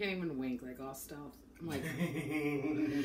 can't even wink like all stealth. I'm like, hey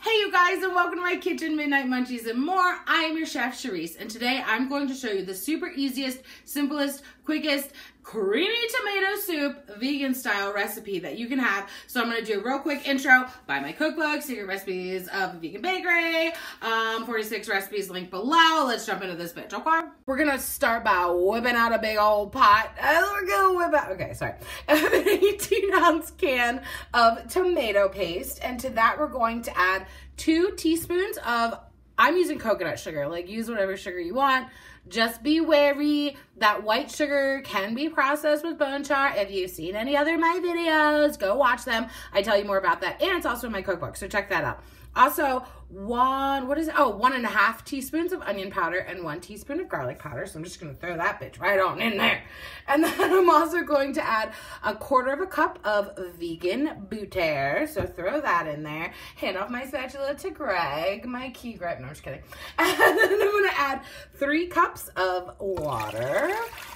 you guys, and welcome to my kitchen, Midnight Munchies and more. I am your chef, Charisse, and today I'm going to show you the super easiest, simplest, quickest, creamy tomato soup, vegan style recipe that you can have. So I'm going to do a real quick intro by my cookbook, Secret Recipes of a Vegan Bakery, 46 recipes linked below. Let's jump into this bitch, okay? We're going to start by whipping out a big old pot. We're going to whip out, okay, sorry. An 18-ounce can of tomato paste, and to that we're going to add 2 teaspoons of, I'm using coconut sugar, like use whatever sugar you want. Just be wary that white sugar can be processed with bone char. If you've seen any other of my videos, go watch them. I tell you more about that, and it's also in my cookbook, so check that out. Also, 1.5 teaspoons of onion powder and 1 teaspoon of garlic powder. So I'm just going to throw that bitch right on in there. And then I'm also going to add 1/4 cup of vegan butter. So throw that in there. Hand off my spatula to Greg, my key grip. No, I'm just kidding. And then I'm going to add 3 cups of water.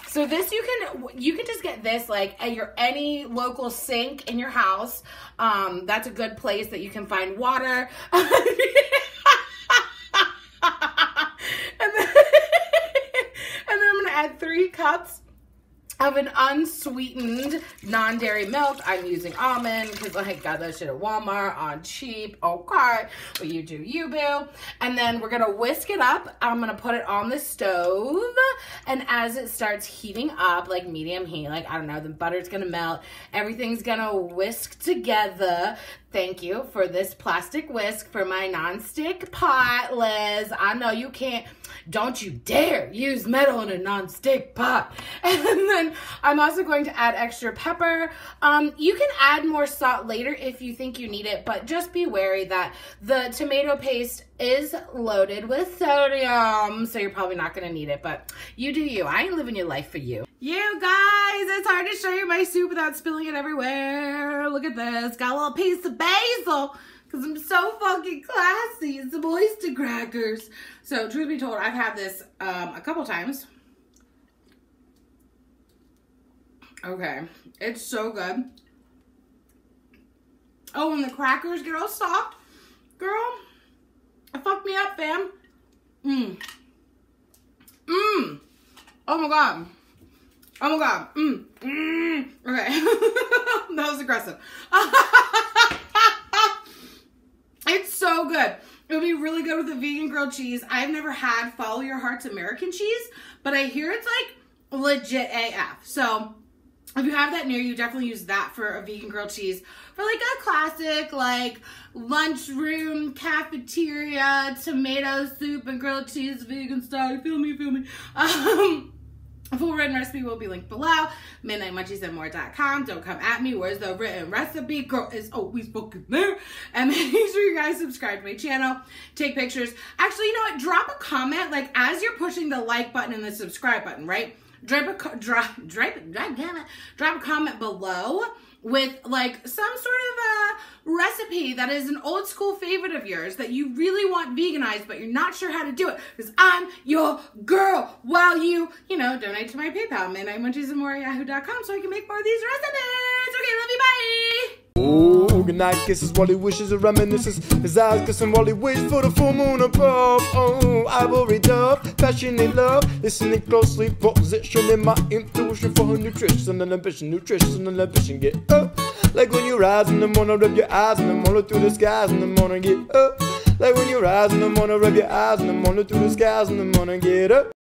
So this you can just get this like at any local sink in your house. That's a good place that you can find water. and then I'm gonna add 3 cups of an unsweetened non-dairy milk. I'm using almond because I got that shit at Walmart on cheap. Okay, well you do you, boo. And then we're gonna whisk it up. I'm gonna put it on the stove, and as it starts heating up, like medium heat, like I don't know, the butter's gonna melt. Everything's gonna whisk together. Thank you for this plastic whisk for my non-stick pot, Liz. I know you can't. Don't you dare use metal in a non-stick pot. And then I'm also going to add extra pepper. You can add more salt later if you think you need it, but just be wary that the tomato paste is loaded with sodium, so you're probably not going to need it, but you do you. I ain't living your life for you. You guys, it's hard to show you my soup without spilling it everywhere. Look at this. Got a little piece of basil because I'm so fucking classy. It's some oyster crackers. So, truth be told, I've had this a couple times. Okay. It's so good. Oh, and the crackers get all soft. Girl, it fucked me up, fam. Oh my god. Oh my god. Okay. That was aggressive. It's so good. It would be really good with a vegan grilled cheese. I've never had Follow Your Heart's American cheese, but I hear it's like legit AF. So if you have that near you, definitely use that for a vegan grilled cheese. For like a classic, like lunchroom, cafeteria, tomato soup and grilled cheese, vegan style. You feel me? You feel me? A full written recipe will be linked below. MidnightMunchiesandmore.com. Don't come at me. Where's the written recipe? Girl, it's always fucking there. And make sure you guys subscribe to my channel. Take pictures. Actually, you know what? Drop a comment. Like, as you're pushing the like button and the subscribe button, right? Drop a comment below with like some sort of a recipe that is an old school favorite of yours that you really want veganized, but you're not sure how to do it, because I'm your girl, while you know, donate to my PayPal, MidnightMunchiesandmore@yahoo.com, so I can make more of these recipes. Okay, love you, bye! Oh, good night kisses while he wishes and reminisces. His eyes kissing while he waits for the full moon above. Oh, ivory dove, passionate love. Listening closely, positioning my intuition for her nutrition and ambition. Nutrition and ambition, get up. Like when you rise in the morning, rub your eyes in the morning through the skies in the morning, get up. Like when you rise in the morning, rub your eyes in the morning through the skies in the morning, get up.